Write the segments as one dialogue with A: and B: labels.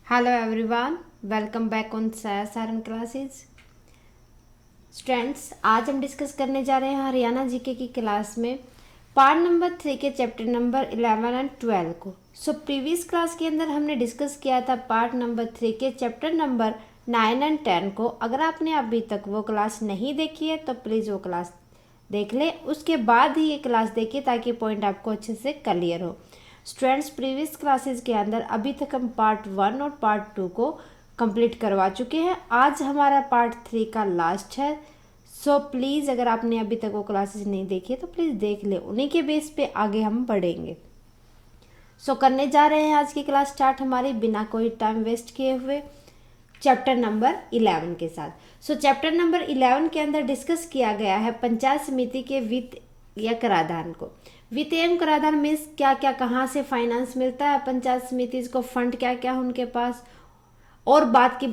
A: Hello everyone, welcome back on Saran classes. Students, आज हम discuss करने जा रहे हैं हरियाणा जीके की क्लास में पार्ट नंबर 3 के चैप्टर नंबर 11 एंड 12 को। प्रीवियस क्लास के अंदर हमने डिस्कस किया था पार्ट नंबर 3 के चैप्टर नंबर 9 एंड 10 को। अगर आपने अभी तक वो क्लास नहीं देखी है तो प्लीज़ वो क्लास देख ले, उसके बाद ही ये क्लास देखिए ताकि पॉइंट आपको अच्छे से क्लियर हो। स्टूडेंट्स, प्रीवियस क्लासेस के अंदर अभी तक हम पार्ट 1 और पार्ट 2 को कंप्लीट करवा चुके हैं। आज हमारा पार्ट 3 का लास्ट है। प्लीज़ अगर आपने अभी तक वो क्लासेस नहीं देखी है तो प्लीज़ देख ले, उन्हीं के बेस पे आगे हम बढ़ेंगे। करने जा रहे हैं आज की क्लास स्टार्ट हमारी बिना कोई टाइम वेस्ट किए हुए चैप्टर नंबर 11 के साथ। चैप्टर नंबर 11 के अंदर डिस्कस किया गया है पंचायत समिति के वित्त या कराधान को। वित्त एवं कराधान मीन्स क्या क्या, कहाँ से फाइनेंस मिलता है पंचायत समिति को, फंड क्या क्या उनके पास, और बात की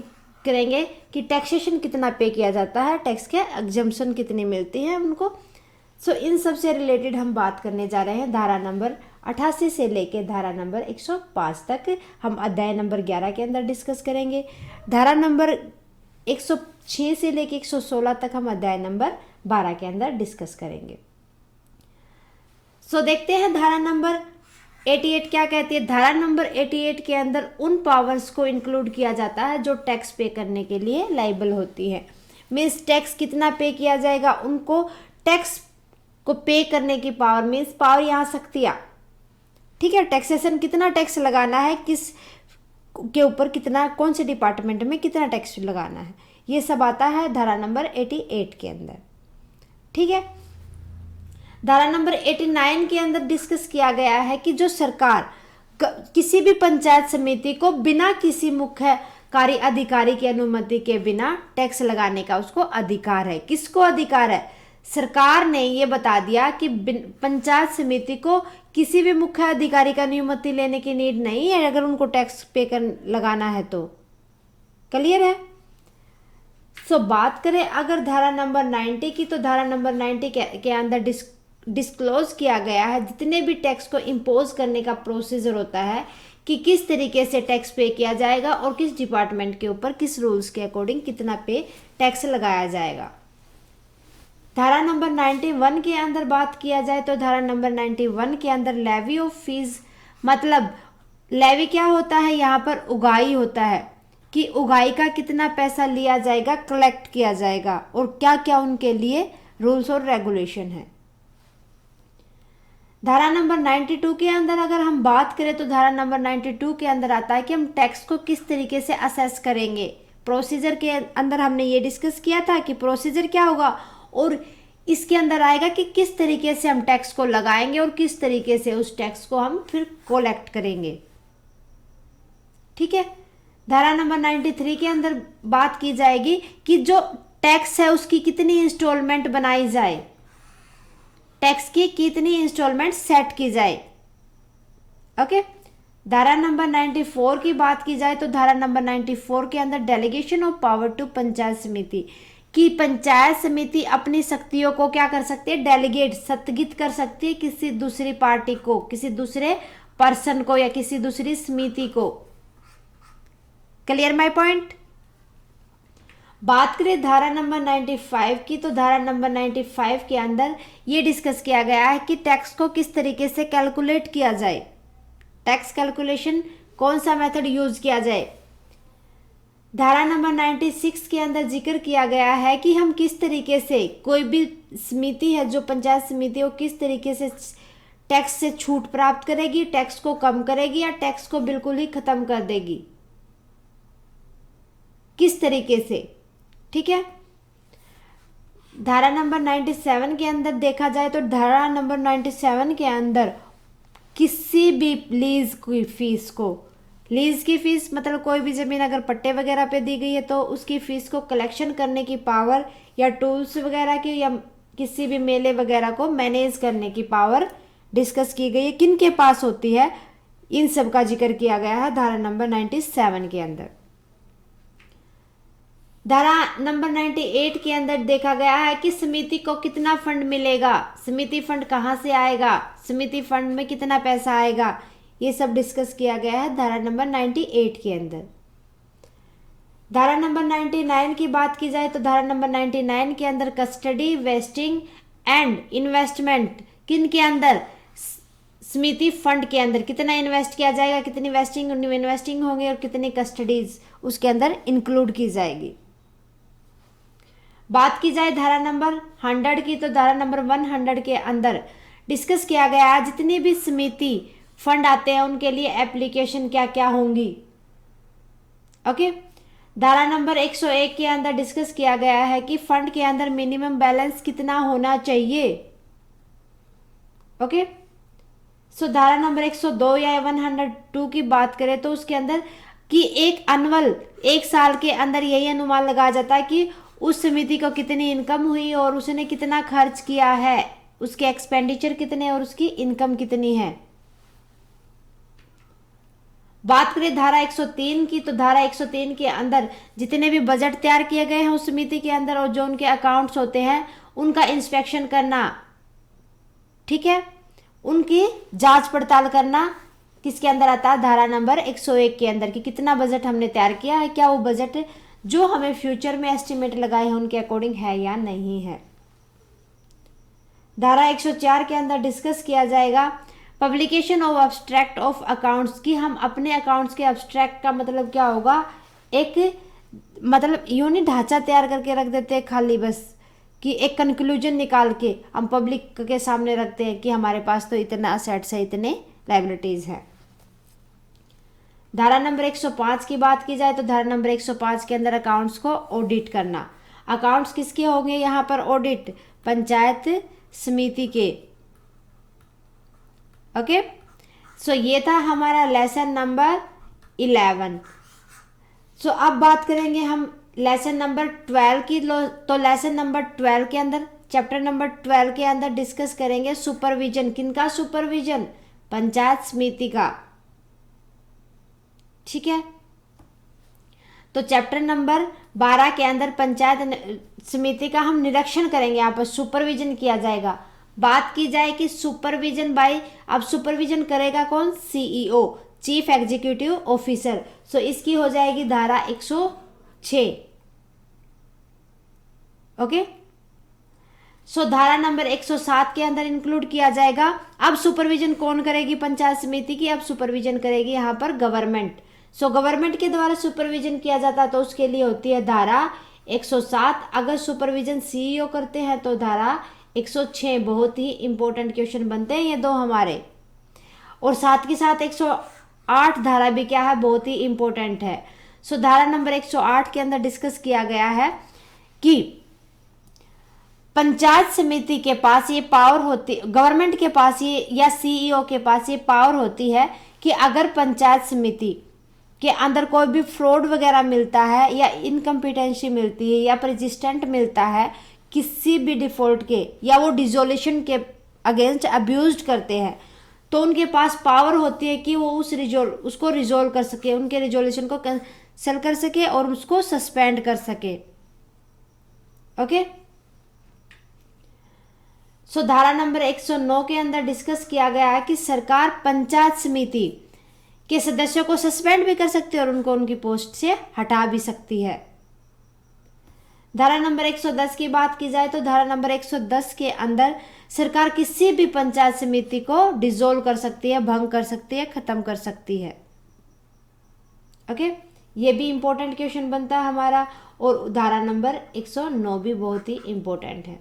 A: करेंगे कि टैक्सेशन कितना पे किया जाता है, टैक्स के एग्जम्पशन कितनी मिलती है उनको। इन सब से रिलेटेड हम बात करने जा रहे हैं। धारा नंबर 88 से लेके धारा नंबर 105 तक हम अध्याय नंबर 11 के अंदर डिस्कस करेंगे। धारा नंबर 106 से लेके 116 तक हम अध्याय नंबर 12 के अंदर डिस्कस करेंगे। देखते हैं धारा नंबर 88 क्या कहती है। धारा नंबर 88 के अंदर उन पावर्स को इंक्लूड किया जाता है जो टैक्स पे करने के लिए लाइबल होती है। मीन्स टैक्स कितना पे किया जाएगा, उनको टैक्स को पे करने की पावर, मीन्स पावर यहाँ शक्तियाँ, ठीक है। टैक्सेशन कितना टैक्स लगाना है, किस के ऊपर कितना, कौन से डिपार्टमेंट में कितना टैक्स लगाना है, ये सब आता है धारा नंबर 88 के अंदर, ठीक है। धारा नंबर 89 के अंदर डिस्कस किया गया है कि जो सरकार किसी भी पंचायत समिति को बिना किसी मुख्य कार्य अधिकारी की अनुमति के बिना टैक्स लगाने का उसको अधिकार है। किसको अधिकार है? सरकार ने ये बता दिया कि पंचायत समिति को किसी भी मुख्य अधिकारी का अनुमति लेने की नीड नहीं है अगर उनको टैक्स पे कर लगाना है तो। क्लियर है? बात करें अगर धारा नंबर 90 की, तो धारा नंबर 90 के अंदर डिस्क्लोज किया गया है जितने भी टैक्स को इम्पोज करने का प्रोसीजर होता है कि किस तरीके से टैक्स पे किया जाएगा और किस डिपार्टमेंट के ऊपर किस रूल्स के अकॉर्डिंग कितना पे टैक्स लगाया जाएगा। धारा नंबर 91 के अंदर बात किया जाए तो धारा नंबर 91 के अंदर लेवी ऑफ फीस, मतलब लेवी क्या होता है, यहाँ पर उगाही होता है कि उगाही का कितना पैसा लिया जाएगा, कलेक्ट किया जाएगा और क्या क्या उनके लिए रूल्स और रेगुलेशन है। धारा नंबर 92 के अंदर अगर हम बात करें तो धारा नंबर 92 के अंदर आता है कि हम टैक्स को किस तरीके से असेस करेंगे। प्रोसीजर के अंदर हमने ये डिस्कस किया था कि प्रोसीजर क्या होगा, और इसके अंदर आएगा कि किस तरीके से हम टैक्स को लगाएंगे और किस तरीके से उस टैक्स को हम फिर कलेक्ट करेंगे, ठीक है। धारा नंबर 93 के अंदर बात की जाएगी कि जो टैक्स है उसकी कितनी इंस्टॉलमेंट बनाई जाए, टैक्स की कितनी इंस्टॉलमेंट सेट की जाए, ओके। धारा नंबर 94 की बात की जाए तो धारा नंबर 94 के अंदर delegation of power to panchayat samiti, कि पंचायत समिति अपनी शक्तियों को क्या कर सकती है, डेलीगेट, स्थगित कर सकती है किसी दूसरी पार्टी को, किसी दूसरे पर्सन को या किसी दूसरी समिति को। Clear my point? बात करें धारा नंबर 95 की, तो धारा नंबर 95 के अंदर ये डिस्कस किया गया है कि टैक्स को किस तरीके से कैलकुलेट किया जाए, टैक्स कैलकुलेशन कौन सा मेथड यूज किया जाए। धारा नंबर 96 के अंदर जिक्र किया गया है कि हम किस तरीके से, कोई भी समिति है जो पंचायत समिति हो, किस तरीके से टैक्स से छूट प्राप्त करेगी, टैक्स को कम करेगी या टैक्स को बिल्कुल ही खत्म कर देगी, किस तरीके से, ठीक है। धारा नंबर 97 के अंदर देखा जाए तो धारा नंबर 97 के अंदर किसी भी लीज की फीस को, लीज की फीस मतलब कोई भी ज़मीन अगर पट्टे वगैरह पे दी गई है तो उसकी फ़ीस को कलेक्शन करने की पावर, या टूल्स वगैरह की, या किसी भी मेले वगैरह को मैनेज करने की पावर डिस्कस की गई है, किन के पास होती है, इन सब का जिक्र किया गया है धारा नंबर 97 के अंदर। धारा नंबर 98 के अंदर देखा गया है कि समिति को कितना फंड मिलेगा, समिति फंड कहाँ से आएगा, समिति फंड में कितना पैसा आएगा, ये सब डिस्कस किया गया है धारा नंबर 98 के अंदर। धारा नंबर 99 की बात की जाए तो धारा नंबर 99 के अंदर कस्टडी, वेस्टिंग एंड इन्वेस्टमेंट किन के अंदर, समिति फंड के अंदर कितना इन्वेस्ट किया जाएगा, कितनी इन्वेस्टिंग होंगे और कितनी कस्टडीज उसके अंदर इंक्लूड की जाएगी। बात की जाए धारा नंबर 100 की तो धारा नंबर 100 के अंदर डिस्कस किया गया है जितनी भी समिति फंड आते हैं उनके लिए एप्लीकेशन क्या क्या होंगी। ओके। धारा नंबर 101 के अंदर डिस्कस किया गया है कि फंड के अंदर मिनिमम बैलेंस कितना होना चाहिए। ओके। सो धारा नंबर 102 या 102 की बात करें तो उसके अंदर कि एक साल के अंदर यही अनुमान लगाया जाता है कि उस समिति को कितनी इनकम हुई और उसने कितना खर्च किया है, उसके एक्सपेंडिचर कितने और उसकी इनकम कितनी है। बात करें धारा 103 की तो धारा 103 के अंदर जितने भी बजट तैयार किए गए हैं उस समिति के अंदर और जो उनके अकाउंट्स होते हैं उनका इंस्पेक्शन करना, ठीक है, उनकी जांच पड़ताल करना किसके अंदर आता है, धारा नंबर 101 के अंदर, कि कितना बजट हमने तैयार किया है, क्या वो बजट जो हमें फ्यूचर में एस्टिमेट लगाए हैं उनके अकॉर्डिंग है या नहीं है। धारा 104 के अंदर डिस्कस किया जाएगा publication of abstract of accounts, कि हम अपने अकाउंट्स के अब्स्ट्रैक्ट का मतलब क्या होगा, एक मतलब यूं नहीं ढांचा तैयार करके रख देते हैं खाली बस कि एक कंक्लूजन निकाल के हम पब्लिक के सामने रखते हैं कि हमारे पास तो इतना असेट्स है, इतने लायबिलिटीज है। धारा नंबर 105 की बात की जाए तो धारा नंबर 105 के अंदर अकाउंट्स को ऑडिट करना। अकाउंट्स किसके होंगे यहाँ पर ऑडिट, पंचायत समिति के। ओके। सो ये था हमारा लेसन नंबर 11। सो अब बात करेंगे हम लेसन नंबर 12 की। तो लेसन नंबर 12 के अंदर, चैप्टर नंबर 12 के अंदर डिस्कस करेंगे सुपरविजन। किनका सुपरविजन, पंचायत समिति का, ठीक है। तो चैप्टर नंबर 12 के अंदर पंचायत समिति का हम निरीक्षण करेंगे, यहाँ पर सुपरविजन किया जाएगा। बात की जाए कि सुपरविजन बाय, अब सुपरविजन करेगा कौन, सीईओ, चीफ एग्जीक्यूटिव ऑफिसर। सो इसकी हो जाएगी धारा 106। ओके। सो धारा नंबर 107 के अंदर इंक्लूड किया जाएगा। अब सुपरविजन कौन करेगी पंचायत समिति की, अब सुपरविजन करेगी यहाँ पर गवर्नमेंट। सो गवर्नमेंट के द्वारा सुपरविजन किया जाता है तो उसके लिए होती है धारा 107। अगर सुपरविजन सीईओ करते हैं तो धारा 106। बहुत ही इंपॉर्टेंट क्वेश्चन बनते हैं ये दो हमारे। और साथ के साथ 108 धारा भी क्या है, बहुत ही इंपॉर्टेंट है। सो धारा नंबर 108 के अंदर डिस्कस किया गया है कि पंचायत समिति के पास ये पावर होती, गवर्नमेंट के पास ये या सीईओ के पास ये पावर होती है कि अगर पंचायत समिति के अंदर कोई भी फ्रॉड वगैरह मिलता है या इनकम्पिटेंसी मिलती है या परसिस्टेंट मिलता है किसी भी डिफॉल्ट के, या वो डिसोल्यूशन के अगेंस्ट अब्यूज करते हैं, तो उनके पास पावर होती है कि वो उसको रिजोल्व कर सके, उनके रिजोल्यूशन को कैंसिल कर सके और उसको सस्पेंड कर सके। ओके। सो धारा नंबर 109 के अंदर डिस्कस किया गया है कि सरकार पंचायत समिति के सदस्यों को सस्पेंड भी कर सकती है और उनको उनकी पोस्ट से हटा भी सकती है। धारा नंबर 110 की बात की जाए तो धारा नंबर 110 के अंदर सरकार किसी भी पंचायत समिति को डिसॉल्व कर सकती है, भंग कर सकती है, खत्म कर सकती है। ओके। ये भी इंपॉर्टेंट क्वेश्चन बनता है हमारा। और धारा नंबर 109 भी बहुत ही इंपॉर्टेंट है।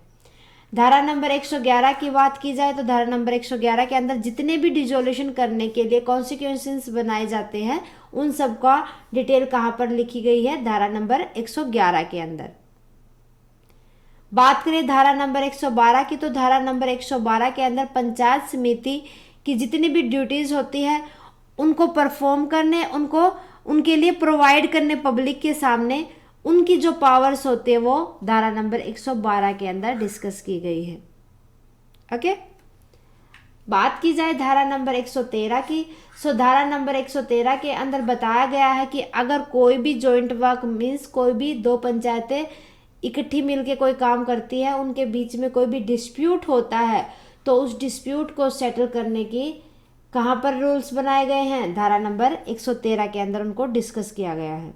A: धारा नंबर 111 की बात की जाए तो धारा नंबर 111 के अंदर जितने भी डिसोल्यूशन करने के लिए कॉन्सिक्वेंसेस बनाए जाते हैं उन सब का डिटेल कहाँ पर लिखी गई है, धारा नंबर 111 के अंदर। बात करें धारा नंबर 112 की तो धारा नंबर 112 के अंदर पंचायत समिति की जितनी भी ड्यूटीज होती है उनको परफॉर्म करने, उनको उनके लिए प्रोवाइड करने पब्लिक के सामने, उनकी जो पावर्स होते हैं वो धारा नंबर 112 के अंदर डिस्कस की गई है। ओके। बात की जाए धारा नंबर 113 की, सो धारा नंबर 113 के अंदर बताया गया है कि अगर कोई भी जॉइंट वर्क मीन्स कोई भी दो पंचायतें इकट्ठी मिलके कोई काम करती है, उनके बीच में कोई भी डिस्प्यूट होता है तो उस डिस्प्यूट को सेटल करने की कहाँ पर रूल्स बनाए गए हैं, धारा नंबर 113 के अंदर उनको डिस्कस किया गया है।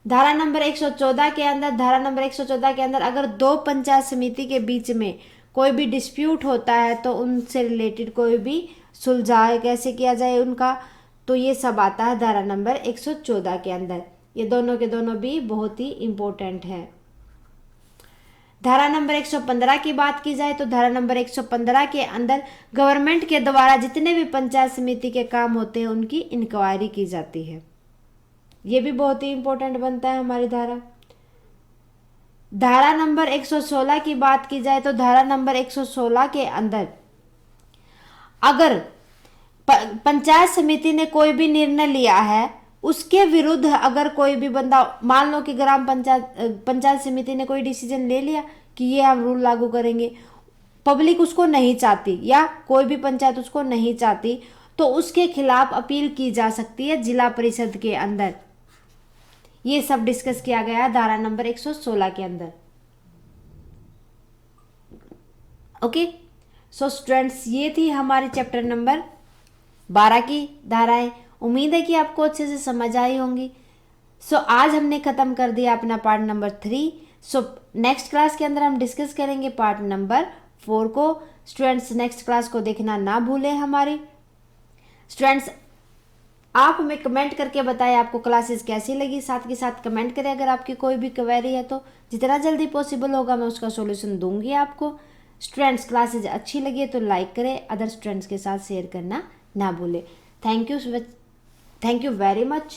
A: धारा नंबर 114 के अंदर, धारा नंबर 114 के अंदर अगर दो पंचायत समिति के बीच में कोई भी डिस्प्यूट होता है तो उनसे रिलेटेड कोई भी सुलझाव कैसे किया जाए उनका, तो ये सब आता है धारा नंबर 114 के अंदर। ये दोनों के दोनों भी बहुत ही इम्पोर्टेंट है। धारा नंबर 115 की बात की जाए तो धारा नंबर 115 के अंदर गवर्नमेंट के द्वारा जितने भी पंचायत समिति के काम होते हैं उनकी इंक्वायरी की जाती है। ये भी बहुत ही इंपॉर्टेंट बनता है हमारी धारा। धारा नंबर 116 की बात की जाए तो धारा नंबर 116 के अंदर अगर पंचायत समिति ने कोई भी निर्णय लिया है उसके विरुद्ध अगर कोई भी बंदा, मान लो कि ग्राम पंचायत समिति ने कोई डिसीजन ले लिया कि ये हम रूल लागू करेंगे, पब्लिक उसको नहीं चाहती या कोई भी पंचायत उसको नहीं चाहती, तो उसके खिलाफ अपील की जा सकती है जिला परिषद के अंदर। ये सब डिस्कस किया गया है धारा नंबर 116 के अंदर। ओके, सो स्टूडेंट्स, ये थी हमारे चैप्टर नंबर 12 की धाराएं। उम्मीद है कि आपको अच्छे से समझ आई होंगी। सो आज हमने ख़त्म कर दिया अपना part number 3। So next class के अंदर हम डिस्कस करेंगे पार्ट नंबर 4 को। स्टूडेंट्स, नेक्स्ट क्लास को देखना ना भूलें हमारी। स्टूडेंट्स, आप हमें कमेंट करके बताएं आपको क्लासेस कैसी लगी, साथ के साथ कमेंट करें अगर आपकी कोई भी क्वेरी है तो जितना जल्दी पॉसिबल होगा मैं उसका सॉल्यूशन दूंगी आपको। स्टूडेंट्स, क्लासेज अच्छी लगी है तो लाइक करें, अदर स्टूडेंट्स के साथ शेयर करना ना भूलें। Thank you very much.